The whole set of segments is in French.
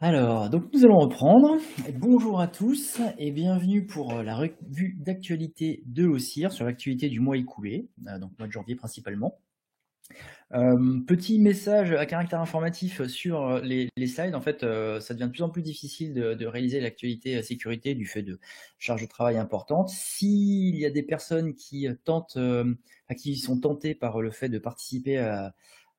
Alors, donc nous allons reprendre. Bonjour à tous et bienvenue pour la revue d'actualité de l'OCIR sur l'actualité du mois écoulé, donc mois de janvier principalement. Petit message à caractère informatif sur les slides. En fait, ça devient de plus en plus difficile de réaliser l'actualité sécurité du fait de charges de travail importantes. S'il y a des personnes qui qui sont tentées par le fait de participer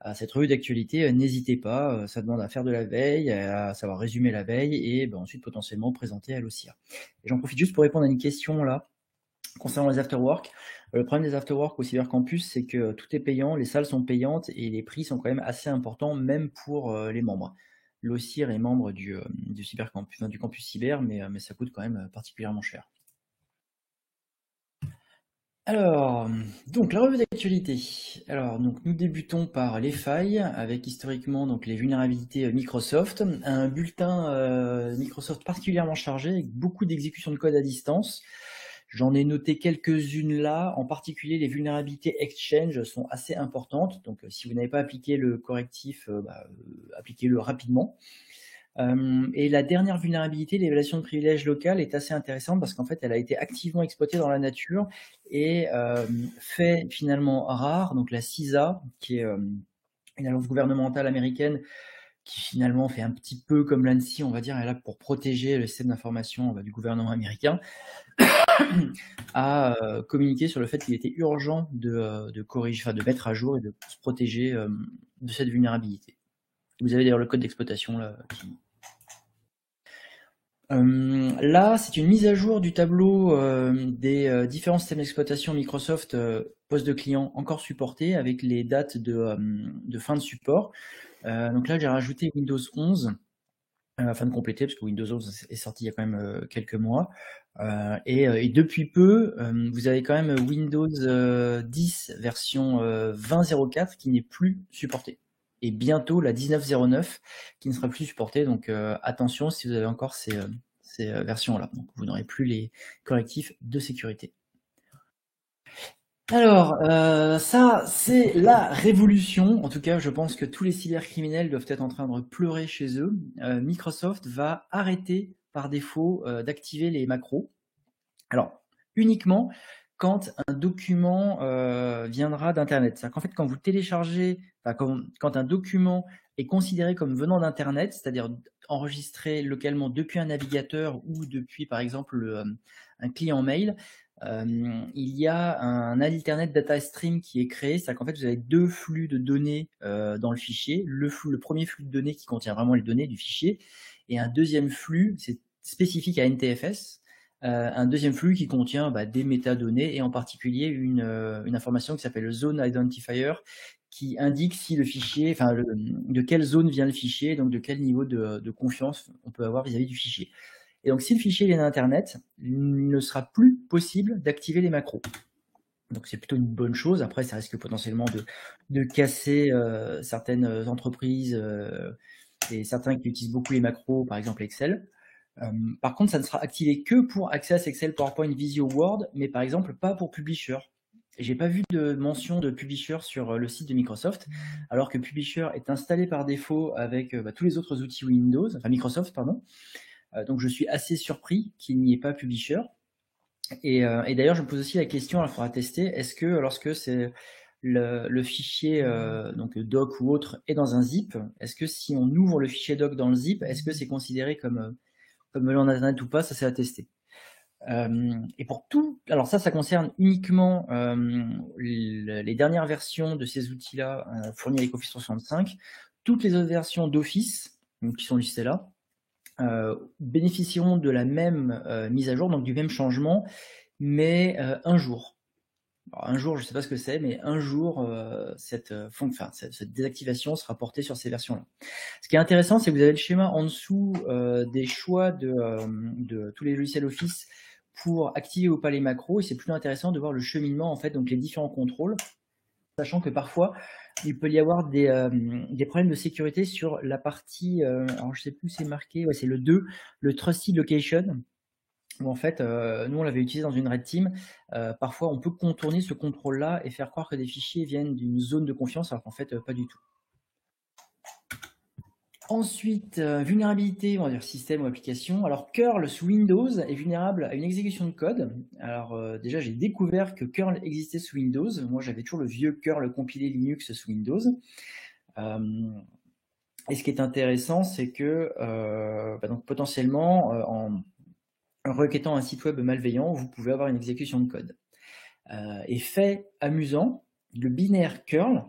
à cette revue d'actualité, n'hésitez pas, ça demande à faire de la veille, à savoir résumer la veille et ensuite potentiellement présenter à l'OCIR. J'en profite juste pour répondre à une question là concernant les afterwork. Le problème des afterwork au cybercampus, c'est que tout est payant, les salles sont payantes et les prix sont quand même assez importants, même pour les membres. L'OCIR est membre du cybercampus, du campus cyber, mais ça coûte quand même particulièrement cher. Alors, donc la revue d'actualité. Alors, donc nous débutons par les failles, avec historiquement donc les vulnérabilités Microsoft, un bulletin Microsoft particulièrement chargé, avec beaucoup d'exécutions de code à distance. J'en ai noté quelques-unes là, en particulier les vulnérabilités Exchange sont assez importantes, donc si vous n'avez pas appliqué le correctif, appliquez-le rapidement. Et la dernière vulnérabilité, l'évaluation de privilèges local, est assez intéressante parce qu'en fait, elle a été activement exploitée dans la nature et fait finalement rare. Donc la CISA, qui est une agence gouvernementale américaine qui finalement fait un petit peu comme l'ANSSI, on va dire, elle est là pour protéger le système d'information du gouvernement américain, a communiqué sur le fait qu'il était urgent de corriger, enfin de mettre à jour et de se protéger de cette vulnérabilité. Vous avez d'ailleurs le code d'exploitation là qui, là, c'est une mise à jour du tableau des différents systèmes d'exploitation Microsoft poste de client encore supportés avec les dates de fin de support. Donc là, j'ai rajouté Windows 11 afin de compléter, parce que Windows 11 est sorti il y a quand même quelques mois. Et depuis peu, vous avez quand même Windows 10 version 20.04 qui n'est plus supportée. Et bientôt la 19.09 qui ne sera plus supportée. Donc attention si vous avez encore ces versions-là. Donc vous n'aurez plus les correctifs de sécurité. Alors, ça, c'est la révolution. En tout cas, je pense que tous les cybercriminels doivent être en train de pleurer chez eux. Microsoft va arrêter par défaut d'activer les macros. Alors, uniquement quand un document viendra d'Internet. C'est-à-dire qu'en fait, quand vous téléchargez, enfin, quand un document est considéré comme venant d'Internet, c'est-à-dire enregistré localement depuis un navigateur ou depuis, par exemple, un client mail, il y a un alternate data stream qui est créé. C'est-à-dire qu'en fait, vous avez deux flux de données dans le fichier. Le premier flux de données qui contient vraiment les données du fichier et un deuxième flux, c'est spécifique à NTFS, un deuxième flux qui contient des métadonnées et en particulier une information qui s'appelle le Zone Identifier qui indique si le fichier, de quelle zone vient le fichier, donc de quel niveau de confiance on peut avoir vis-à-vis du fichier. Et donc si le fichier vient d'Internet, il ne sera plus possible d'activer les macros. Donc c'est plutôt une bonne chose. Après, ça risque potentiellement de casser certaines entreprises et certains qui utilisent beaucoup les macros, par exemple Excel. Par contre, ça ne sera activé que pour Access, Excel, PowerPoint, Visio, Word, mais par exemple pas pour Publisher. J'ai pas vu de mention de Publisher sur le site de Microsoft, alors que Publisher est installé par défaut avec tous les autres outils Windows, enfin Microsoft, pardon. Donc je suis assez surpris qu'il n'y ait pas Publisher. Et d'ailleurs, je me pose aussi la question, il faudra tester, est-ce que lorsque c'est le fichier donc doc ou autre est dans un zip, est-ce que si on ouvre le fichier doc dans le zip, est-ce que c'est considéré comme venant d'Internet ou pas, ça c'est à tester. Et pour tout, alors ça concerne uniquement les dernières versions de ces outils-là fournis avec Office 365. Toutes les autres versions d'Office, qui sont listées là, bénéficieront de la même mise à jour, donc du même changement, mais un jour. Alors, un jour, je ne sais pas ce que c'est, mais un jour, cette désactivation sera portée sur ces versions-là. Ce qui est intéressant, c'est que vous avez le schéma en dessous des choix de tous les logiciels Office pour activer ou pas les macros, et c'est plutôt intéressant de voir le cheminement, en fait, donc les différents contrôles, sachant que parfois, il peut y avoir des problèmes de sécurité sur la partie, alors je sais plus, c'est marqué, ouais, c'est le 2, le Trusted Location, où en fait, nous on l'avait utilisé dans une Red Team, parfois on peut contourner ce contrôle-là et faire croire que des fichiers viennent d'une zone de confiance, alors qu'en fait, pas du tout. Ensuite, vulnérabilité, on va dire système ou application. Alors, curl sous Windows est vulnérable à une exécution de code. Alors, déjà, j'ai découvert que curl existait sous Windows. Moi, j'avais toujours le vieux curl compilé Linux sous Windows. Et ce qui est intéressant, c'est que donc, potentiellement, en requêtant un site web malveillant, vous pouvez avoir une exécution de code. Et fait amusant, le binaire curl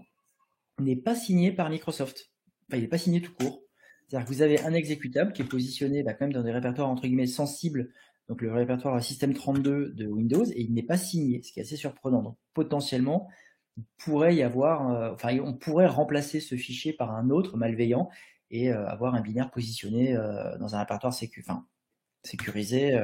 n'est pas signé par Microsoft. Enfin, il n'est pas signé tout court. C'est-à-dire que vous avez un exécutable qui est positionné quand même dans des répertoires entre guillemets sensibles, donc le répertoire système 32 de Windows, et il n'est pas signé, ce qui est assez surprenant. Donc potentiellement, il pourrait y avoir, on pourrait remplacer ce fichier par un autre malveillant et avoir un binaire positionné dans un répertoire sécurisé.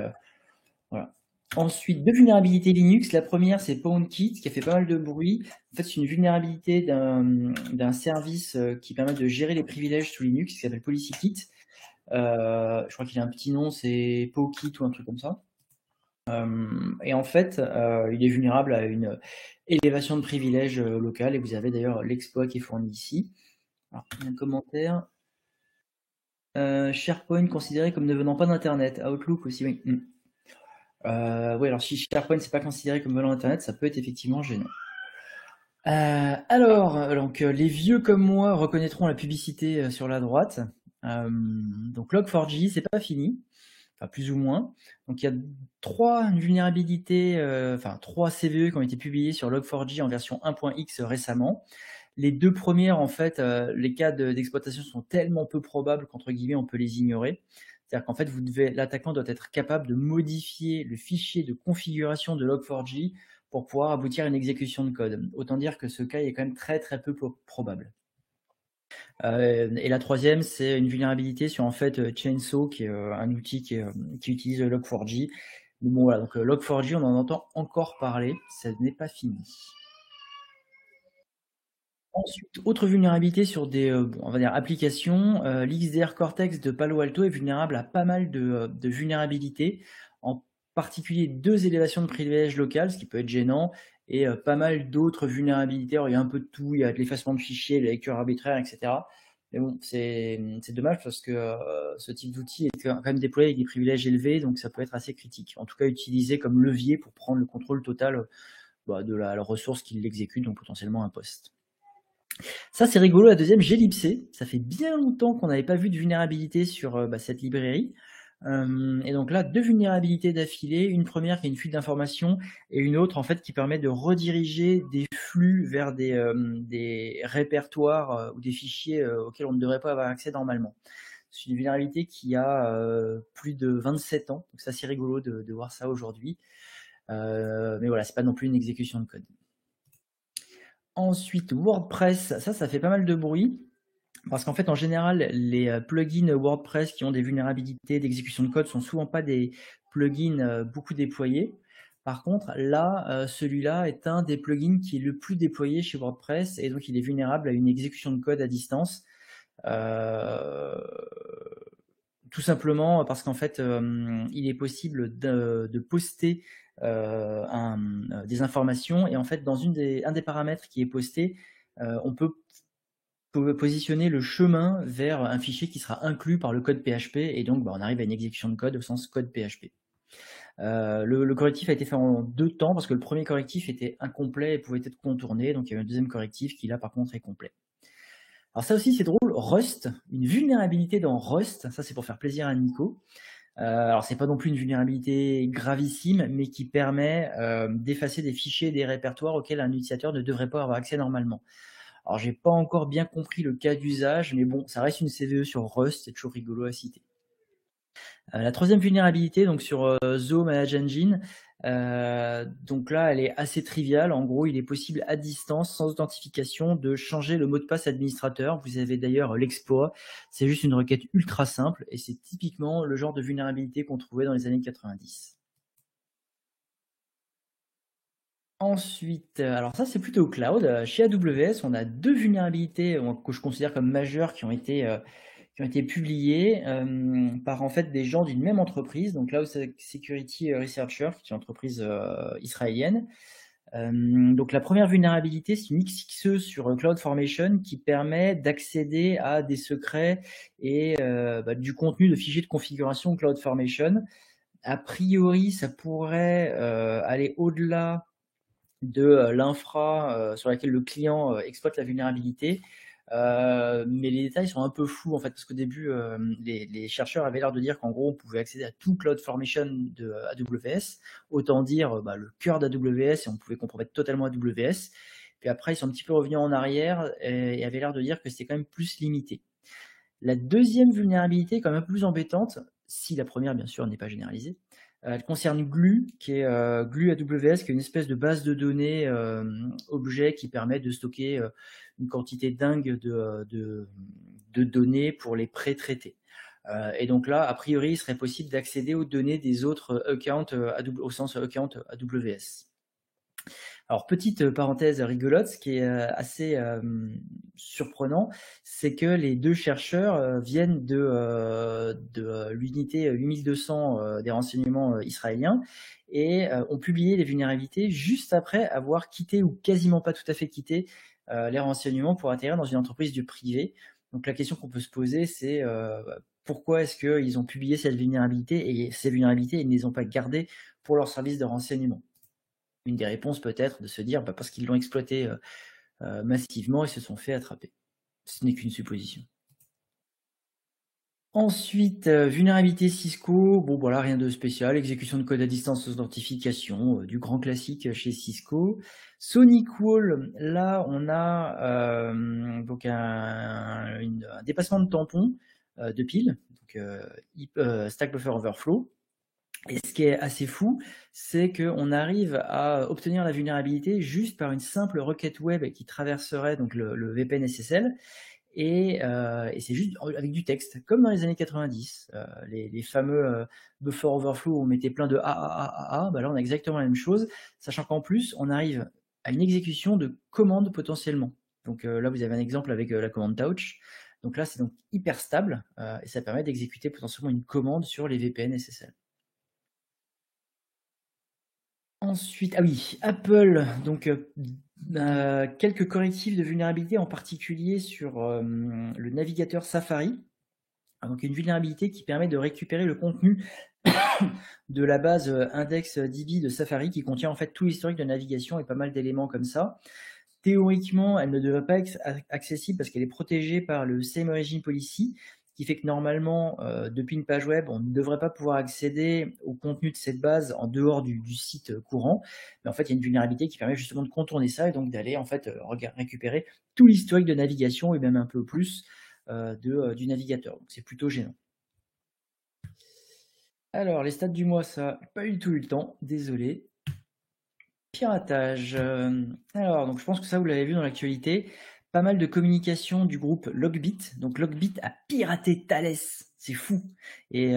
Voilà. Ensuite, deux vulnérabilités Linux. La première, c'est PwnKit, qui a fait pas mal de bruit. En fait, c'est une vulnérabilité d'un service qui permet de gérer les privilèges sous Linux, qui s'appelle PolicyKit. Je crois qu'il a un petit nom, c'est PoKit ou un truc comme ça. Et en fait, il est vulnérable à une élévation de privilèges locale, et vous avez d'ailleurs l'exploit qui est fourni ici. Alors, un commentaire. SharePoint considéré comme ne venant pas d'Internet. Outlook aussi, oui. Oui, alors si SharePoint c'est pas considéré comme volant Internet, ça peut être effectivement gênant. Donc les vieux comme moi reconnaîtront la publicité sur la droite. Donc Log4j, c'est pas fini, enfin plus ou moins. Donc il y a trois vulnérabilités, trois CVE qui ont été publiés sur Log4j en version 1.x récemment. Les deux premières, en fait, les cas d'exploitation sont tellement peu probables qu'entre guillemets on peut les ignorer. C'est-à-dire qu'en fait, l'attaquant doit être capable de modifier le fichier de configuration de Log4j pour pouvoir aboutir à une exécution de code. Autant dire que ce cas est quand même très très peu probable. Et la troisième, c'est une vulnérabilité sur en fait Chainsaw, qui est un outil qui utilise Log4j. Mais bon voilà, donc Log4j, on en entend encore parler, ça n'est pas fini. Ensuite, autre vulnérabilité sur des on va dire applications, l'XDR Cortex de Palo Alto est vulnérable à pas mal de vulnérabilités, en particulier 2 élévations de privilèges locales, ce qui peut être gênant, et pas mal d'autres vulnérabilités. Alors, il y a un peu de tout, il y a de l'effacement de fichiers, la lecture arbitraire, etc. Mais bon, c'est dommage parce que ce type d'outil est quand même déployé avec des privilèges élevés, donc ça peut être assez critique. En tout cas, utilisé comme levier pour prendre le contrôle total de la ressource qui l'exécute, donc potentiellement un poste. Ça, c'est rigolo. La deuxième, Glibc. Ça fait bien longtemps qu'on n'avait pas vu de vulnérabilité sur cette librairie. Et donc là, 2 vulnérabilités d'affilée. Une première qui est une fuite d'informations et une autre en fait qui permet de rediriger des flux vers des répertoires ou des fichiers auxquels on ne devrait pas avoir accès normalement. C'est une vulnérabilité qui a plus de 27 ans. Donc c'est assez rigolo de voir ça aujourd'hui. Mais voilà, c'est pas non plus une exécution de code. Ensuite, WordPress, ça fait pas mal de bruit. Parce qu'en fait, en général, les plugins WordPress qui ont des vulnérabilités d'exécution de code sont souvent pas des plugins beaucoup déployés. Par contre, là, celui-là est un des plugins qui est le plus déployé chez WordPress et donc il est vulnérable à une exécution de code à distance. Tout simplement parce qu'en fait, il est possible de poster des informations et en fait, dans un des paramètres qui est posté, on peut positionner le chemin vers un fichier qui sera inclus par le code PHP et donc on arrive à une exécution de code au sens code PHP. Le correctif a été fait en 2 temps parce que le premier correctif était incomplet et pouvait être contourné, donc il y a eu un deuxième correctif qui là par contre est complet. Alors ça aussi c'est drôle, Rust, une vulnérabilité dans Rust, ça c'est pour faire plaisir à Nico. Alors c'est pas non plus une vulnérabilité gravissime, mais qui permet d'effacer des fichiers et des répertoires auxquels un utilisateur ne devrait pas avoir accès normalement. Alors j'ai pas encore bien compris le cas d'usage, mais bon, ça reste une CVE sur Rust, c'est toujours rigolo à citer. La troisième vulnérabilité, donc sur Zo Manage Engine, donc là elle est assez triviale. En gros, il est possible à distance, sans authentification, de changer le mot de passe administrateur. Vous avez d'ailleurs l'exploit. C'est juste une requête ultra simple et c'est typiquement le genre de vulnérabilité qu'on trouvait dans les années 90. Ensuite, alors ça c'est plutôt cloud. Chez AWS, on a 2 vulnérabilités que je considère comme majeures qui ont été publiées par en fait des gens d'une même entreprise, donc Cloud Security Researcher, qui est une entreprise israélienne. Donc la première vulnérabilité, c'est une XXE sur CloudFormation qui permet d'accéder à des secrets et du contenu de fichiers de configuration CloudFormation. A priori, ça pourrait aller au-delà de l'infra sur laquelle le client exploite la vulnérabilité. Mais les détails sont un peu flous en fait, parce qu'au début, les chercheurs avaient l'air de dire qu'en gros, on pouvait accéder à tout CloudFormation de AWS, autant dire le cœur d'AWS, et on pouvait compromettre totalement AWS. Puis après, ils sont un petit peu revenus en arrière et avaient l'air de dire que c'était quand même plus limité. La deuxième vulnérabilité est quand même un peu plus embêtante, si la première, bien sûr, n'est pas généralisée. Elle concerne Glue, qui est Glue AWS, qui est une espèce de base de données objet qui permet de stocker une quantité dingue de données pour les pré-traiter. Et donc là, a priori, il serait possible d'accéder aux données des autres accounts au sens account AWS. Alors, petite parenthèse rigolote, ce qui est assez surprenant, c'est que les deux chercheurs viennent de l'unité 8200 des renseignements israéliens et ont publié les vulnérabilités juste après avoir quitté ou quasiment pas tout à fait quitté les renseignements pour atterrir dans une entreprise du privé. Donc la question qu'on peut se poser, c'est pourquoi est-ce qu'ils ont publié cette vulnérabilité et ces vulnérabilités, ils ne les ont pas gardées pour leur service de renseignement. Une des réponses peut être de se dire parce qu'ils l'ont exploité massivement et se sont fait attraper. Ce n'est qu'une supposition. Ensuite, vulnérabilité Cisco, bon voilà, rien de spécial, exécution de code à distance authentification, du grand classique chez Cisco. SonicWall, là on a donc un dépassement de tampon de pile, donc Stack Buffer Overflow. Et ce qui est assez fou, c'est qu'on arrive à obtenir la vulnérabilité juste par une simple requête web qui traverserait donc le VPN SSL. Et c'est juste avec du texte, comme dans les années 90, les fameux buffer overflow où on mettait plein de A, là on a exactement la même chose, sachant qu'en plus on arrive à une exécution de commandes potentiellement. Donc là vous avez un exemple avec la commande touch. Donc là c'est donc hyper stable et ça permet d'exécuter potentiellement une commande sur les VPN SSL. Ensuite, ah oui, Apple, donc quelques correctifs de vulnérabilité, en particulier sur le navigateur Safari. Donc une vulnérabilité qui permet de récupérer le contenu de la base IndexedDB de Safari, qui contient en fait tout l'historique de navigation et pas mal d'éléments comme ça. Théoriquement, elle ne devrait pas être accessible parce qu'elle est protégée par le Same Origin Policy, qui fait que normalement, depuis une page web, on ne devrait pas pouvoir accéder au contenu de cette base en dehors du site courant. Mais en fait, il y a une vulnérabilité qui permet justement de contourner ça et donc d'aller en fait récupérer tout l'historique de navigation et même un peu plus du navigateur. Donc c'est plutôt gênant. Alors, les stats du mois, ça, pas du tout eu le temps, désolé. Piratage. Alors, donc je pense que ça, vous l'avez vu dans l'actualité. Pas mal de communication du groupe Logbit. Donc Logbit a piraté Thales. C'est fou. Et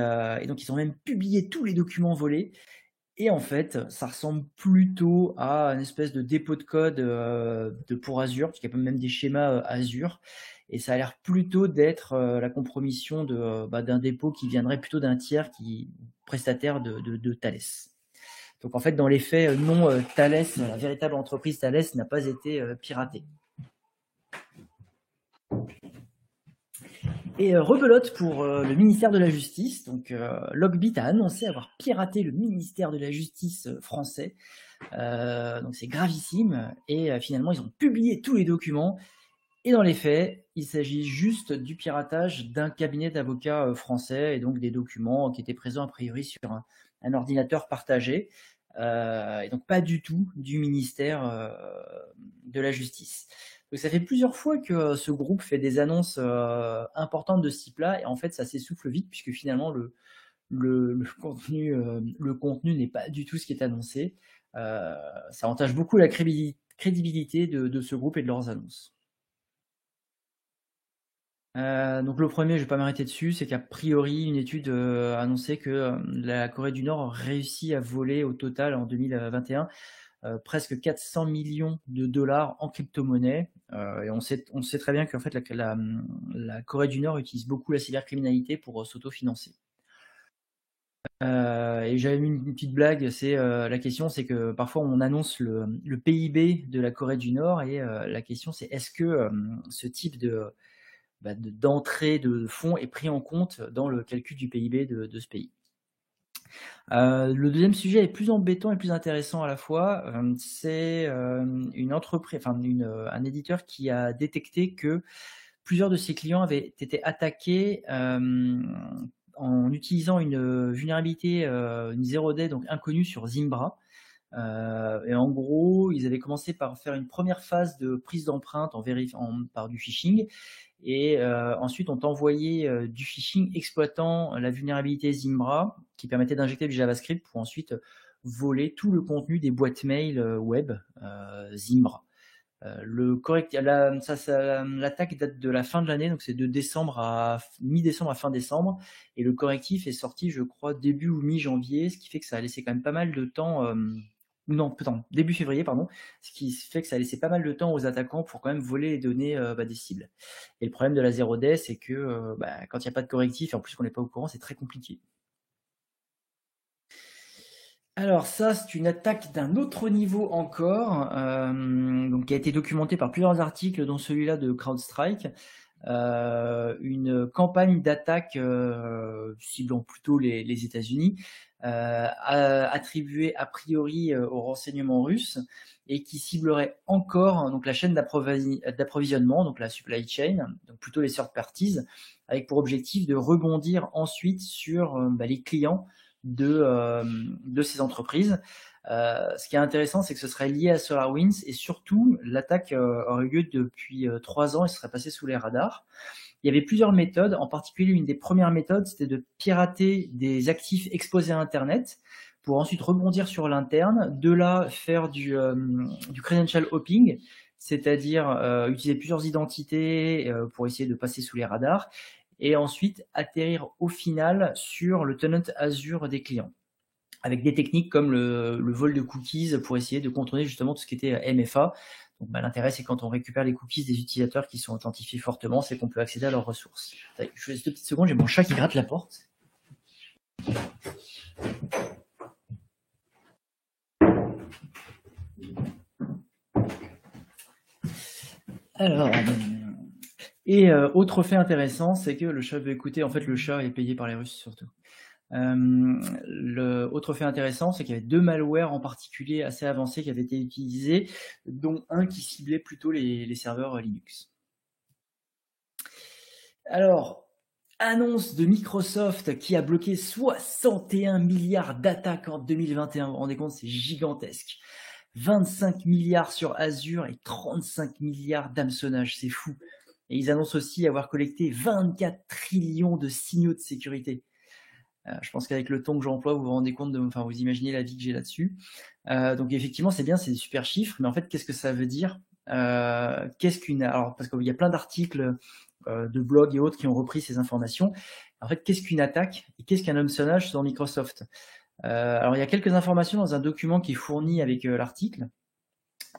donc ils ont même publié tous les documents volés. Et en fait, ça ressemble plutôt à une espèce de dépôt de code pour Azure, parce qu'il y a même des schémas Azure. Et ça a l'air plutôt d'être la compromission d'un dépôt qui viendrait plutôt d'un tiers prestataire de Thales. Donc en fait, dans les faits, non, Thales, la véritable entreprise Thales n'a pas été piratée. Et rebelote pour le ministère de la Justice. Donc Logbit a annoncé avoir piraté le ministère de la Justice français. Donc c'est gravissime. Et finalement, ils ont publié tous les documents. Et dans les faits, il s'agit juste du piratage d'un cabinet d'avocats français et donc des documents qui étaient présents a priori sur un ordinateur partagé. Et donc pas du tout du ministère de la Justice. Donc ça fait plusieurs fois que ce groupe fait des annonces importantes de ce type-là, et en fait ça s'essouffle vite puisque finalement le contenu n'est pas du tout ce qui est annoncé. Ça entache beaucoup la crédibilité de ce groupe et de leurs annonces. Donc le premier, je vais pas m'arrêter dessus, c'est qu'a priori une étude a annoncé que la Corée du Nord a réussi à voler au total en 2021 presque 400 millions de dollars en crypto-monnaie. Et on sait très bien qu'en fait la Corée du Nord utilise beaucoup la cybercriminalité pour s'autofinancer. Et j'avais mis une petite blague, c'est la question, c'est que parfois on annonce le PIB de la Corée du Nord et la question c'est est-ce que ce type d'entrée de fonds est pris en compte dans le calcul du PIB de ce pays. Le deuxième sujet est plus embêtant et plus intéressant à la fois. C'est une entreprise, enfin un éditeur qui a détecté que plusieurs de ses clients avaient été attaqués en utilisant une vulnérabilité, une 0-day donc inconnue sur Zimbra. Et en gros, ils avaient commencé par faire une première phase de prise d'empreinte par du phishing, et ensuite ont envoyé du phishing exploitant la vulnérabilité Zimbra qui permettait d'injecter du JavaScript pour ensuite voler tout le contenu des boîtes mail web Zimbra. L'attaque date de la fin de l'année, donc c'est de mi-décembre à fin décembre, et le correctif est sorti, je crois, début ou mi-janvier, ce qui fait que ça a laissé quand même pas mal de temps. Début février, pardon, ce qui fait que ça a laissé pas mal de temps aux attaquants pour quand même voler les données des cibles. Et le problème de la 0-day, c'est que quand il n'y a pas de correctif, et en plus qu'on n'est pas au courant, c'est très compliqué. Alors ça, c'est une attaque d'un autre niveau encore, donc qui a été documentée par plusieurs articles, dont celui-là de CrowdStrike. Une campagne d'attaque ciblant plutôt les États-Unis, attribuée a priori aux renseignements russes, et qui ciblerait encore donc la chaîne d'approvisionnement, donc la supply chain, donc plutôt les third parties, avec pour objectif de rebondir ensuite sur les clients de ces entreprises. Ce qui est intéressant, c'est que ce serait lié à SolarWinds, et surtout, l'attaque aurait eu lieu depuis 3 ans et serait passée sous les radars. Il y avait plusieurs méthodes, en particulier une des premières méthodes, c'était de pirater des actifs exposés à Internet pour ensuite rebondir sur l'interne, de là faire du credential hopping, c'est-à-dire utiliser plusieurs identités pour essayer de passer sous les radars, et ensuite atterrir au final sur le tenant Azure des clients, avec des techniques comme le vol de cookies pour essayer de contourner justement tout ce qui était MFA. Donc l'intérêt, c'est quand on récupère les cookies des utilisateurs qui sont authentifiés fortement, c'est qu'on peut accéder à leurs ressources. Allez, je vous laisse 2 petites secondes, j'ai mon chat qui gratte la porte. Alors, et autre fait intéressant, c'est que le chat veut écouter, en fait le chat est payé par les Russes surtout. Autre fait intéressant, c'est qu'il y avait 2 malwares en particulier assez avancés qui avaient été utilisés, dont un qui ciblait plutôt les serveurs Linux. Alors, annonce de Microsoft qui a bloqué 61 milliards d'attaques en 2021. Vous vous rendez compte, c'est gigantesque. 25 milliards sur Azure et 35 milliards d'hameçonnage, c'est fou. Et ils annoncent aussi avoir collecté 24 trillions de signaux de sécurité. Je pense qu'avec le ton que j'emploie, vous vous rendez compte vous imaginez la vie que j'ai là-dessus. Donc effectivement, c'est bien, c'est des super chiffres, mais en fait, qu'est-ce que ça veut dire? Alors, parce qu'il y a plein d'articles de blogs et autres qui ont repris ces informations. En fait, qu'est-ce qu'une attaque et qu'est-ce qu'un hameçonnage dans Microsoft? Alors, il y a quelques informations dans un document qui est fourni avec l'article.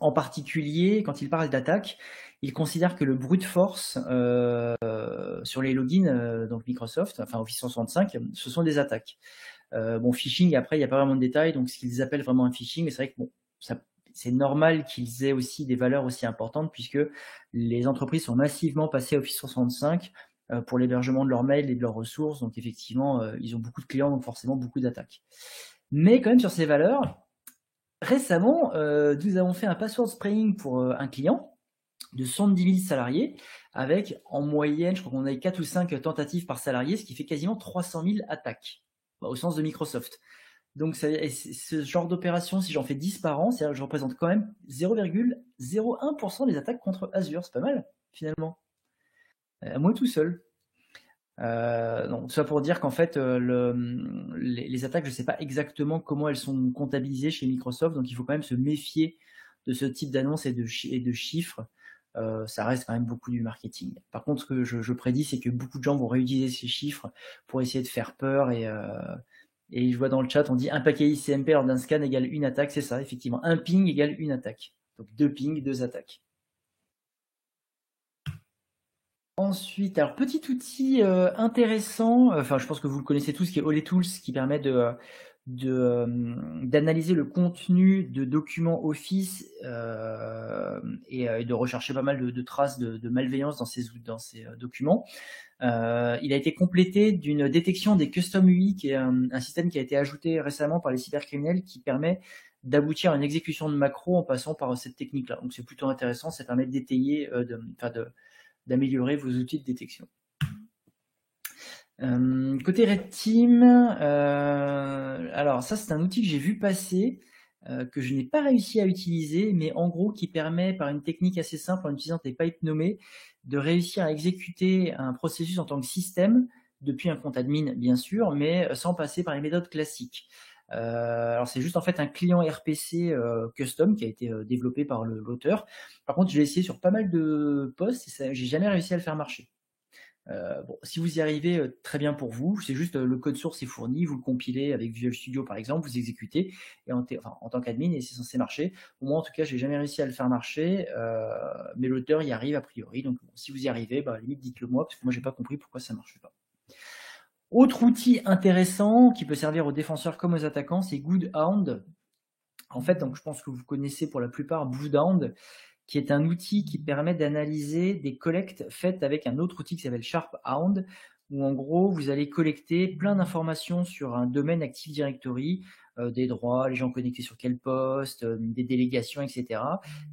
En particulier, quand il parle d'attaque, il considère que le brute force sur les logins, donc Microsoft, enfin Office 365, ce sont des attaques. Phishing, après, il n'y a pas vraiment de détails, donc ce qu'ils appellent vraiment un phishing, mais c'est vrai que c'est normal qu'ils aient aussi des valeurs aussi importantes, puisque les entreprises sont massivement passées à Office 365 pour l'hébergement de leurs mails et de leurs ressources, donc effectivement, ils ont beaucoup de clients, donc forcément beaucoup d'attaques. Mais quand même, sur ces valeurs, récemment, nous avons fait un password spraying pour un client de 70 000 salariés, avec en moyenne, je crois qu'on avait 4 ou 5 tentatives par salarié, ce qui fait quasiment 300 000 attaques, au sens de Microsoft. Donc ce genre d'opération, si j'en fais 10 par an, c'est-à-dire que je représente quand même 0,01% des attaques contre Azure. C'est pas mal, finalement. À moi tout seul. Donc, tout ça pour dire qu'en fait, les attaques, je ne sais pas exactement comment elles sont comptabilisées chez Microsoft, donc il faut quand même se méfier de ce type d'annonces et de chiffres. Ça reste quand même beaucoup du marketing. Par contre, ce que je prédis, c'est que beaucoup de gens vont réutiliser ces chiffres pour essayer de faire peur, et je vois dans le chat, on dit un paquet ICMP lors d'un scan égale une attaque. C'est ça, effectivement. Un ping égale une attaque. Donc 2 pings, 2 attaques. Ensuite, alors petit outil intéressant, enfin je pense que vous le connaissez tous, qui est Holy qui permet d'analyser le contenu de documents Office et de rechercher pas mal de traces de malveillance dans ces documents. Il a été complété d'une détection des custom UI, qui est un système qui a été ajouté récemment par les cybercriminels qui permet d'aboutir à une exécution de macro en passant par cette technique-là. Donc c'est plutôt intéressant, ça permet d'étayer, d'améliorer vos outils de détection. Côté Red Team, alors ça c'est un outil que j'ai vu passer, que je n'ai pas réussi à utiliser, mais en gros qui permet par une technique assez simple, en utilisant des pipes nommés, de réussir à exécuter un processus en tant que système, depuis un compte admin bien sûr, mais sans passer par les méthodes classiques. Alors c'est juste en fait un client RPC custom qui a été développé par l'auteur. Par contre, j'ai essayé sur pas mal de postes et j'ai jamais réussi à le faire marcher. Bon, si vous y arrivez, très bien pour vous. C'est juste, le code source est fourni, vous le compilez avec Visual Studio par exemple, vous exécutez et en tant qu'admin et c'est censé marcher. Moi en tout cas, j'ai jamais réussi à le faire marcher, mais l'auteur y arrive a priori. Donc bon, si vous y arrivez, bah, à la limite dites-le moi parce que moi j'ai pas compris pourquoi ça marche pas. Autre outil intéressant qui peut servir aux défenseurs comme aux attaquants, c'est GoodHound. En fait, donc je pense que vous connaissez pour la plupart GoodHound, qui est un outil qui permet d'analyser des collectes faites avec un autre outil qui s'appelle SharpHound, où en gros, vous allez collecter plein d'informations sur un domaine Active Directory, des droits, les gens connectés sur quel poste, des délégations, etc.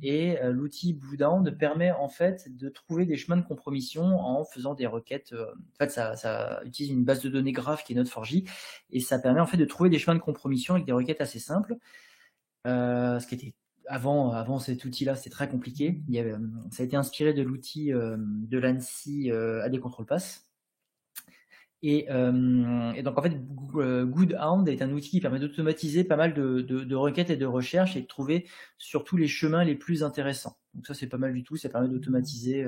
Et l'outil GoodHound permet en fait de trouver des chemins de compromission en faisant des requêtes. En fait, ça utilise une base de données graph qui est Node4j, et ça permet en fait de trouver des chemins de compromission avec des requêtes assez simples. Ce qui était avant cet outil-là, c'était très compliqué. Ça a été inspiré de l'outil de l'ANSI AD Control Pass. Et donc en fait, GoodHound est un outil qui permet d'automatiser pas mal de requêtes et de recherches et de trouver surtout les chemins les plus intéressants. Donc ça, c'est pas mal du tout. Ça permet d'automatiser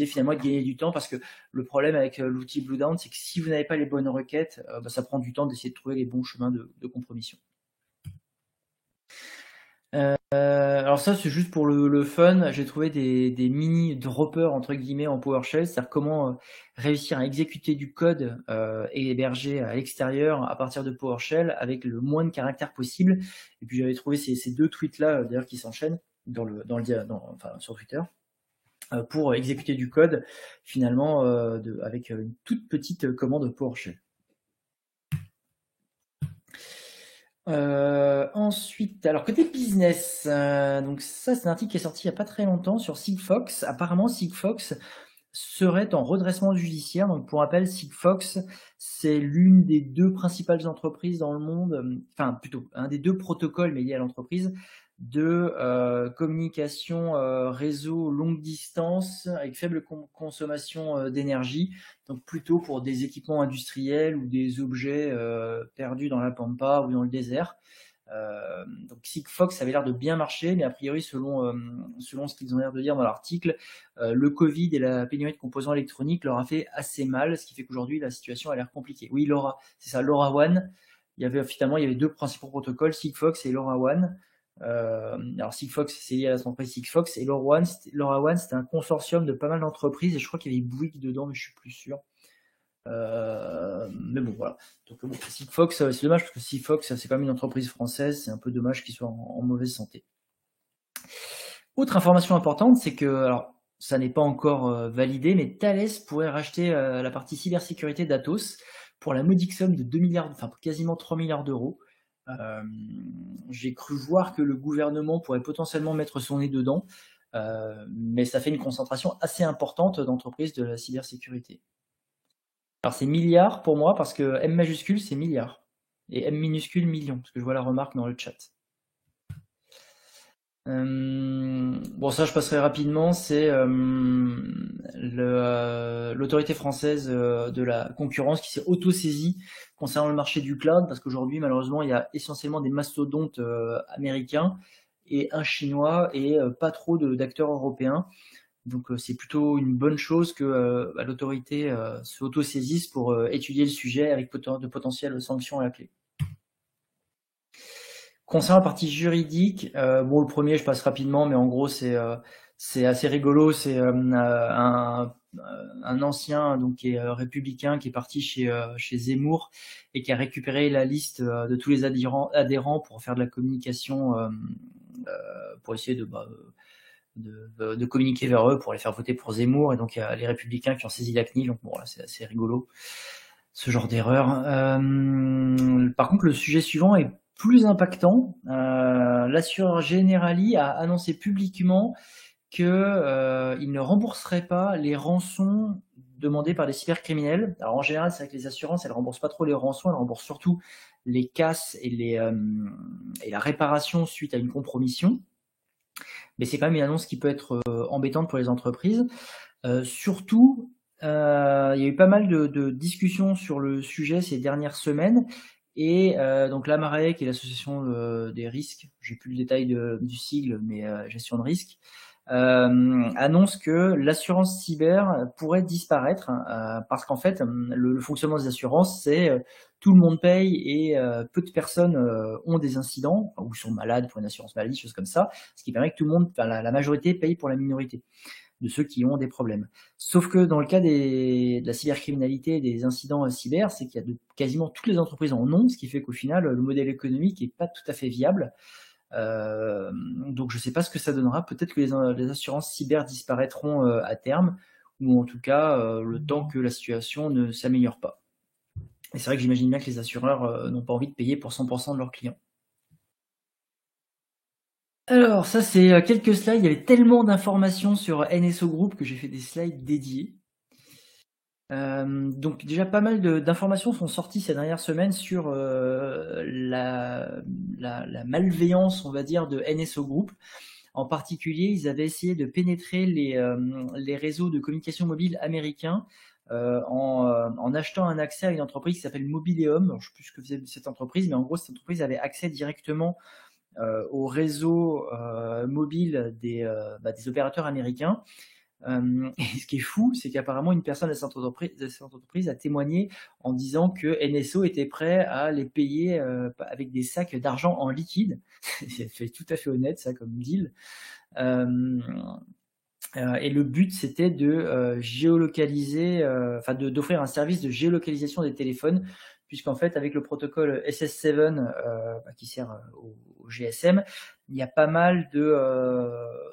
finalement et de gagner du temps, parce que le problème avec l'outil GoodHound, c'est que si vous n'avez pas les bonnes requêtes, ça prend du temps d'essayer de trouver les bons chemins de compromission. Alors ça, c'est juste pour le fun. J'ai trouvé des mini droppers entre guillemets en PowerShell, c'est-à-dire comment réussir à exécuter du code et héberger à l'extérieur à partir de PowerShell avec le moins de caractères possible. Et puis j'avais trouvé ces deux tweets-là d'ailleurs qui s'enchaînent sur Twitter pour exécuter du code finalement avec une toute petite commande PowerShell. Ensuite, alors côté business, donc ça c'est un article qui est sorti il n'y a pas très longtemps sur Sigfox. Apparemment, Sigfox serait en redressement judiciaire. Donc pour rappel, Sigfox, c'est l'une des deux principales entreprises dans le monde, enfin plutôt un des deux protocoles mais liés à l'entreprise de communication réseau longue distance avec faible consommation d'énergie, donc plutôt pour des équipements industriels ou des objets perdus dans la pampa ou dans le désert. Donc Sigfox avait l'air de bien marcher, mais a priori selon ce qu'ils ont l'air de dire dans l'article, le Covid et la pénurie de composants électroniques leur a fait assez mal, ce qui fait qu'aujourd'hui la situation a l'air compliquée. Oui, c'est ça, LoRaWAN. Il y avait deux principaux protocoles, Sigfox et LoRaWAN. Alors Sigfox, c'est lié à l'entreprise Sigfox, et LoRaWAN, c'était un consortium de pas mal d'entreprises, et je crois qu'il y avait Bouygues dedans, mais je suis plus sûr. Mais bon, voilà. Donc bon, Sigfox, c'est dommage parce que Sigfox, c'est quand même une entreprise française, c'est un peu dommage qu'ils soient en mauvaise santé. Autre information importante, c'est que, alors ça n'est pas encore validé, mais Thales pourrait racheter la partie cybersécurité d'Atos pour la modique somme de 2 milliards, enfin quasiment 3 milliards d'euros. J'ai cru voir que le gouvernement pourrait potentiellement mettre son nez dedans, mais ça fait une concentration assez importante d'entreprises de la cybersécurité. Alors c'est milliard pour moi parce que M majuscule c'est milliard et M minuscule million, parce que je vois la remarque dans le chat. Bon, ça je passerai rapidement, c'est l'autorité française de la concurrence qui s'est auto-saisie concernant le marché du cloud, parce qu'aujourd'hui malheureusement il y a essentiellement des mastodontes américains et un chinois et pas trop d'acteurs européens. Donc c'est plutôt une bonne chose que l'autorité se auto-saisisse pour étudier le sujet avec de potentielles sanctions à la clé. Concernant la partie juridique, bon, le premier je passe rapidement, mais en gros c'est C'est assez rigolo, c'est un ancien donc qui est républicain qui est parti chez Zemmour et qui a récupéré la liste de tous les adhérents pour faire de la communication pour essayer de communiquer vers eux pour les faire voter pour Zemmour, et donc il y a les républicains qui ont saisi la CNIL, donc bon là c'est assez rigolo ce genre d'erreur. Par contre le sujet suivant est plus impactant. L'assureur Generali a annoncé publiquement qu'il ne rembourserait pas les rançons demandées par les cybercriminels. Alors en général, c'est vrai que les assurances, elles remboursent pas trop les rançons, elles remboursent surtout les casses et la réparation suite à une compromission. Mais c'est quand même une annonce qui peut être embêtante pour les entreprises. Surtout, il y a eu pas mal de discussions sur le sujet ces dernières semaines. Et donc la Marae, qui est l'association des risques, j'ai plus le détail du sigle, mais gestion de risque, annonce que l'assurance cyber pourrait disparaître parce qu'en fait le fonctionnement des assurances c'est tout le monde paye et peu de personnes ont des incidents ou sont malades pour une assurance maladie, choses comme ça, ce qui permet que tout le monde, enfin, la majorité paye pour la minorité de ceux qui ont des problèmes. Sauf que dans le cas de la cybercriminalité, des incidents cyber, c'est qu'il y a quasiment toutes les entreprises en ont, ce qui fait qu'au final le modèle économique est pas tout à fait viable. Donc je sais pas ce que ça donnera. Peut-être que les assurances cyber disparaîtront à terme, ou en tout cas le temps que la situation ne s'améliore pas. Et c'est vrai que j'imagine bien que les assureurs n'ont pas envie de payer pour 100% de leurs clients. Alors ça c'est quelques slides. Il y avait tellement d'informations sur NSO Group que j'ai fait des slides dédiés. Donc déjà pas mal d'informations sont sorties ces dernières semaines sur la malveillance, on va dire, de NSO Group. En particulier, ils avaient essayé de pénétrer les réseaux de communication mobile américains en achetant un accès à une entreprise qui s'appelle Mobileum. Alors, je ne sais plus ce que faisait cette entreprise, mais en gros, cette entreprise avait accès directement au réseau mobile des opérateurs américains. Et ce qui est fou, c'est qu'apparemment une personne de cette entreprise a témoigné en disant que NSO était prêt à les payer avec des sacs d'argent en liquide. C'est tout à fait honnête ça comme deal. Et le but c'était de géolocaliser, enfin d'offrir un service de géolocalisation des téléphones, puisqu'en fait avec le protocole SS7 qui sert au GSM, il y a pas mal de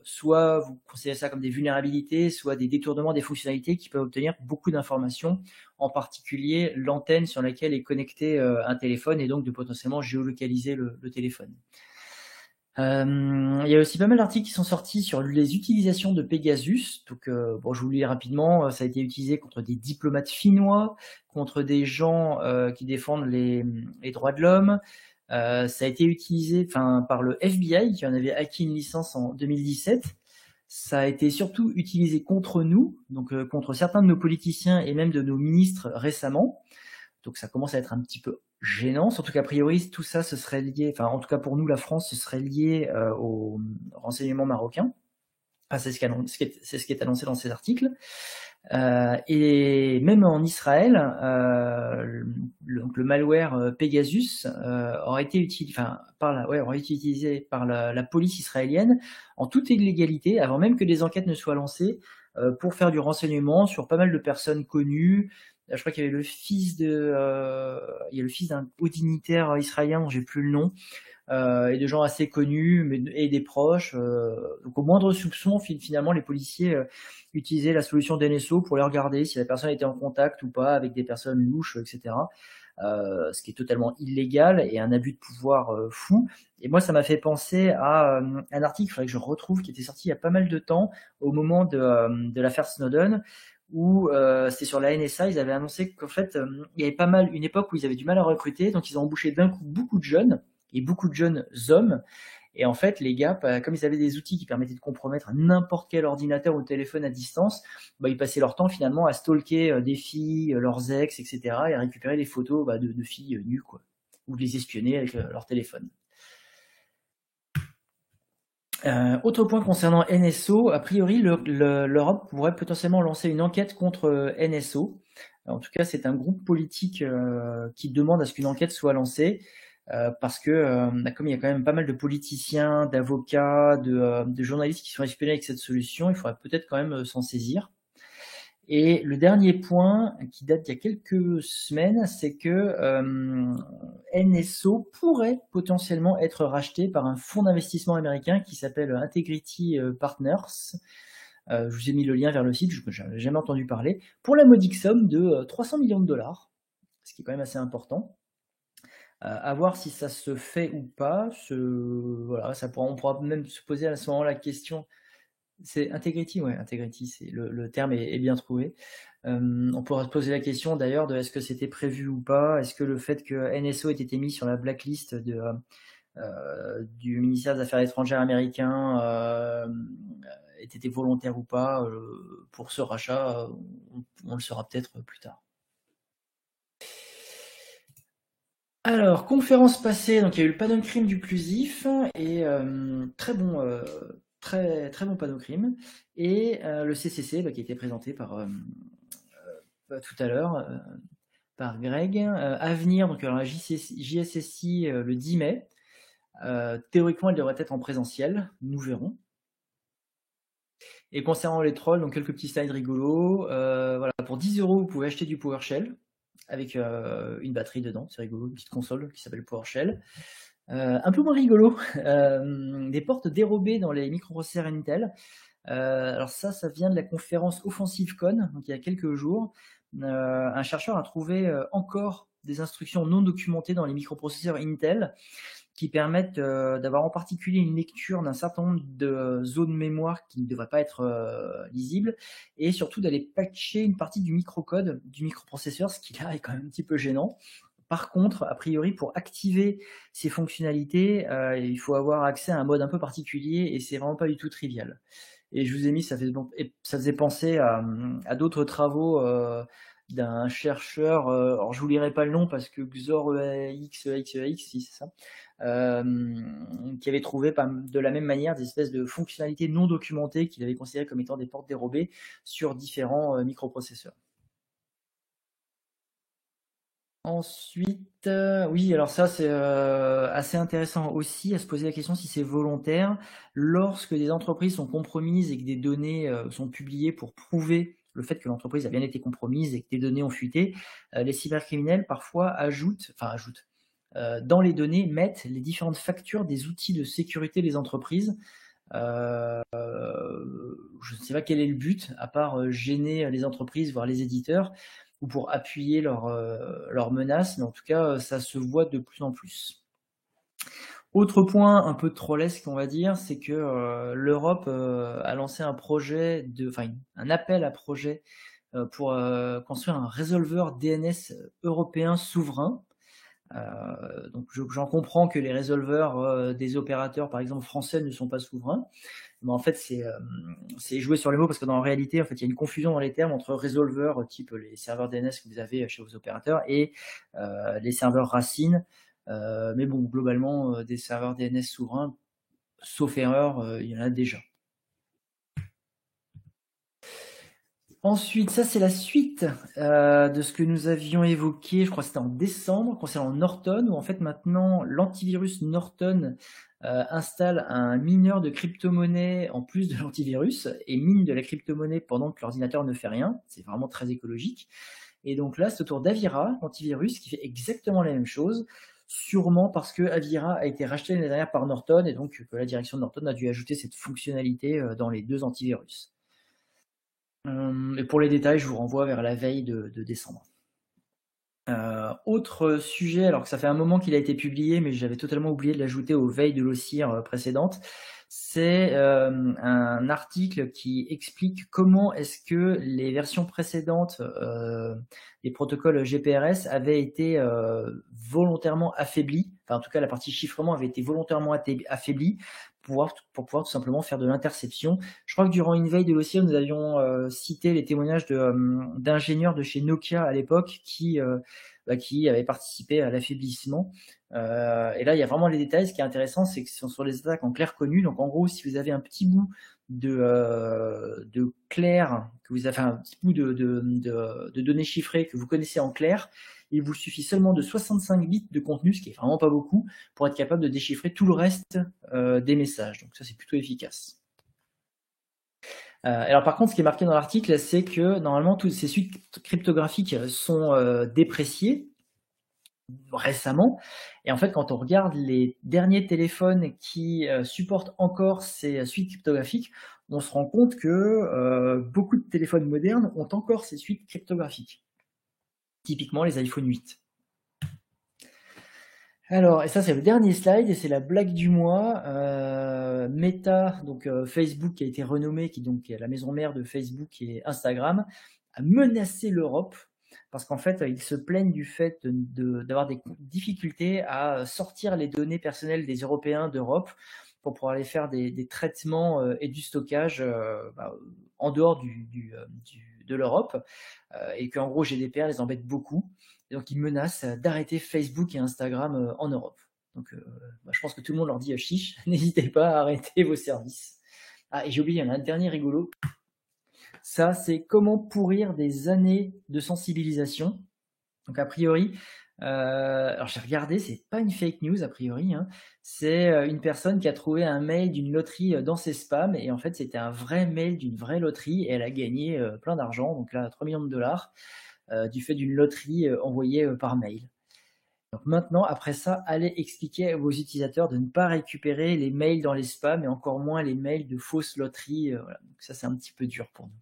soit vous considérez ça comme des vulnérabilités, soit des détournements des fonctionnalités qui peuvent obtenir beaucoup d'informations, en particulier l'antenne sur laquelle est connecté un téléphone, et donc de potentiellement géolocaliser le téléphone. Il y a aussi pas mal d'articles qui sont sortis sur les utilisations de Pegasus. Donc, bon, je vous le lis rapidement. Ça a été utilisé contre des diplomates finnois, contre des gens qui défendent les droits de l'homme. Ça a été utilisé, par le FBI qui en avait acquis une licence en 2017. Ça a été surtout utilisé contre nous, donc contre certains de nos politiciens et même de nos ministres récemment. Donc ça commence à être un petit peu gênant, surtout qu'a priori tout ça ce serait lié, enfin en tout cas pour nous la France, ce serait lié au renseignement marocain. Enfin, c'est ce qui est annoncé dans ces articles. Et même en Israël, le malware Pegasus aurait été utilisé, aurait été utilisé par la police israélienne en toute illégalité, avant même que des enquêtes ne soient lancées, pour faire du renseignement sur pas mal de personnes connues. Je crois qu'il y avait le fils d'un haut dignitaire israélien dont j'ai plus le nom, et de gens assez connus et des proches. Donc au moindre soupçon, finalement, les policiers utilisaient la solution d'NSO pour les regarder si la personne était en contact ou pas avec des personnes louches, etc. Ce qui est totalement illégal et un abus de pouvoir fou. Et moi, ça m'a fait penser à un article, il faudrait que je retrouve, qui était sorti il y a pas mal de temps, au moment de l'affaire Snowden, où c'était sur la NSA. Ils avaient annoncé qu'en fait, il y avait une époque où ils avaient du mal à recruter, donc ils ont embauché d'un coup beaucoup de jeunes, et beaucoup de jeunes hommes. Et en fait, les gars, comme ils avaient des outils qui permettaient de compromettre n'importe quel ordinateur ou téléphone à distance, ils passaient leur temps finalement à stalker des filles, leurs ex, etc., et à récupérer des photos de filles nues, quoi, ou de les espionner avec leur téléphone. Autre point concernant NSO, a priori l'Europe pourrait potentiellement lancer une enquête contre NSO. En tout cas, c'est un groupe politique qui demande à ce qu'une enquête soit lancée. parce que comme il y a quand même pas mal de politiciens, d'avocats, de journalistes qui sont espionnés avec cette solution, il faudrait peut-être quand même s'en saisir. Et le dernier point, qui date d'il y a quelques semaines, c'est que NSO pourrait potentiellement être racheté par un fonds d'investissement américain qui s'appelle Integrity Partners. Je vous ai mis le lien vers le site, je n'avais jamais entendu parler, pour la modique somme de 300 millions de dollars, ce qui est quand même assez important. À voir si ça se fait ou pas. Voilà, on pourra même se poser à ce moment la question. C'est Integrity, ouais, Integrity, le terme est bien trouvé. On pourra se poser la question d'ailleurs de est-ce que c'était prévu ou pas, est-ce que le fait que NSO ait été mis sur la blacklist du ministère des Affaires étrangères américain ait été volontaire ou pas pour ce rachat, on le saura peut-être plus tard. Alors, conférence passée, donc il y a eu le panneau crime du Plusif et très bon panneau crime, et le CCC qui a été présenté par tout à l'heure par Greg. À venir, donc alors la JSSI le 10 mai. Théoriquement, elle devrait être en présentiel, nous verrons. Et concernant les trolls, donc quelques petits slides rigolos. Voilà, pour 10 €, vous pouvez acheter du PowerShell avec une batterie dedans, c'est rigolo, une petite console qui s'appelle PowerShell. Un peu moins rigolo, des portes dérobées dans les microprocesseurs Intel. Alors ça vient de la conférence OffensiveCon, donc il y a quelques jours. Un chercheur a trouvé encore des instructions non documentées dans les microprocesseurs Intel qui permettent d'avoir en particulier une lecture d'un certain nombre de zones mémoire qui ne devraient pas être lisibles, et surtout d'aller patcher une partie du microcode du microprocesseur, ce qui là est quand même un petit peu gênant. Par contre, a priori, pour activer ces fonctionnalités, il faut avoir accès à un mode un peu particulier, et c'est vraiment pas du tout trivial. Et je vous ai mis, ça faisait penser à d'autres travaux d'un chercheur, alors je vous lirai pas le nom parce que XOREX, si c'est ça, qui avait trouvé de la même manière des espèces de fonctionnalités non documentées qu'il avait considérées comme étant des portes dérobées sur différents microprocesseurs. Ensuite, oui, alors ça c'est assez intéressant aussi à se poser la question si c'est volontaire. Lorsque des entreprises sont compromises et que des données sont publiées pour prouver le fait que l'entreprise a bien été compromise et que des données ont fuité, les cybercriminels parfois ajoutent, dans les données, mettent les différentes factures des outils de sécurité des entreprises. Je ne sais pas quel est le but, à part gêner les entreprises, voire les éditeurs, ou pour appuyer leurs menaces, mais en tout cas, ça se voit de plus en plus. Autre point un peu trollesque, on va dire, c'est que l'Europe a lancé un appel à projet pour construire un résolveur DNS européen souverain. Donc j'en comprends que les résolveurs des opérateurs, par exemple français, ne sont pas souverains. Mais en fait, c'est jouer sur les mots parce que dans la réalité, en fait, il y a une confusion dans les termes entre résolveurs type les serveurs DNS que vous avez chez vos opérateurs et les serveurs racines. Mais bon, globalement, des serveurs DNS souverains, sauf erreur, il y en a déjà. Ensuite, ça c'est la suite de ce que nous avions évoqué, je crois que c'était en décembre, concernant Norton, où en fait maintenant l'antivirus Norton installe un mineur de crypto-monnaie en plus de l'antivirus et mine de la crypto-monnaie pendant que l'ordinateur ne fait rien. C'est vraiment très écologique. Et donc là, c'est au tour d'Avira, l'antivirus, qui fait exactement la même chose, sûrement parce que Avira a été racheté l'année dernière par Norton et donc que la direction de Norton a dû ajouter cette fonctionnalité dans les deux antivirus. Et pour les détails, je vous renvoie vers la veille de décembre. Autre sujet, alors que ça fait un moment qu'il a été publié, mais j'avais totalement oublié de l'ajouter aux veilles de l'OSIR précédentes, c'est un article qui explique comment est-ce que les versions précédentes des protocoles GPRS avaient été volontairement affaiblies, enfin en tout cas la partie chiffrement avait été volontairement affaiblie pour pouvoir tout simplement faire de l'interception. Je crois que durant une veille de l'OSIR, nous avions cité les témoignages d'ingénieurs de chez Nokia à l'époque qui avaient participé à l'affaiblissement. Et là, il y a vraiment les détails. Ce qui est intéressant, c'est que ce sont sur les attaques en clair connu. Donc, en gros, si vous avez un petit bout de clair, que vous avez un petit bout de données chiffrées que vous connaissez en clair, Il vous suffit seulement de 65 bits de contenu, ce qui est vraiment pas beaucoup, pour être capable de déchiffrer tout le reste des messages. Donc ça, c'est plutôt efficace. Alors par contre, ce qui est marqué dans l'article, c'est que normalement, toutes ces suites cryptographiques sont dépréciées récemment. Et en fait, quand on regarde les derniers téléphones qui supportent encore ces suites cryptographiques, on se rend compte que beaucoup de téléphones modernes ont encore ces suites cryptographiques. Typiquement les iPhone 8. Alors, et ça c'est le dernier slide, et c'est la blague du mois. Meta, donc Facebook qui a été renommé, qui donc est la maison mère de Facebook et Instagram, a menacé l'Europe parce qu'en fait, ils se plaignent du fait d'avoir des difficultés à sortir les données personnelles des Européens d'Europe pour pouvoir aller faire des traitements et du stockage en dehors de l'Europe, et qu'en gros GDPR les embête beaucoup. Et donc ils menacent d'arrêter Facebook et Instagram en Europe. Donc je pense que tout le monde leur dit chiche, n'hésitez pas à arrêter vos services. Ah, et j'ai oublié, il y en a un dernier rigolo. Ça, c'est comment pourrir des années de sensibilisation. Donc a priori, alors j'ai regardé, c'est pas une fake news a priori, hein. C'est une personne qui a trouvé un mail d'une loterie dans ses spams, et en fait c'était un vrai mail d'une vraie loterie, et elle a gagné plein d'argent, donc là 3 millions de dollars, du fait d'une loterie envoyée par mail. Donc maintenant, après ça, allez expliquer à vos utilisateurs de ne pas récupérer les mails dans les spams, et encore moins les mails de fausses loteries. Voilà. Donc ça, c'est un petit peu dur pour nous.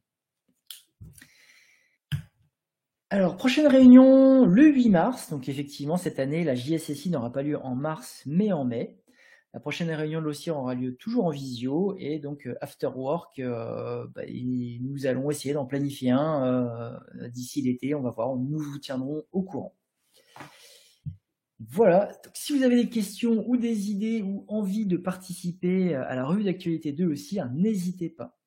Alors, prochaine réunion le 8 mars. Donc effectivement, cette année, la JSSI n'aura pas lieu en mars, mais en mai. La prochaine réunion de l'OCIR aura lieu toujours en visio, et donc after work, nous allons essayer d'en planifier un d'ici l'été. On va voir, nous vous tiendrons au courant. Voilà, donc si vous avez des questions ou des idées ou envie de participer à la revue d'actualité de l'OCIR, n'hésitez pas.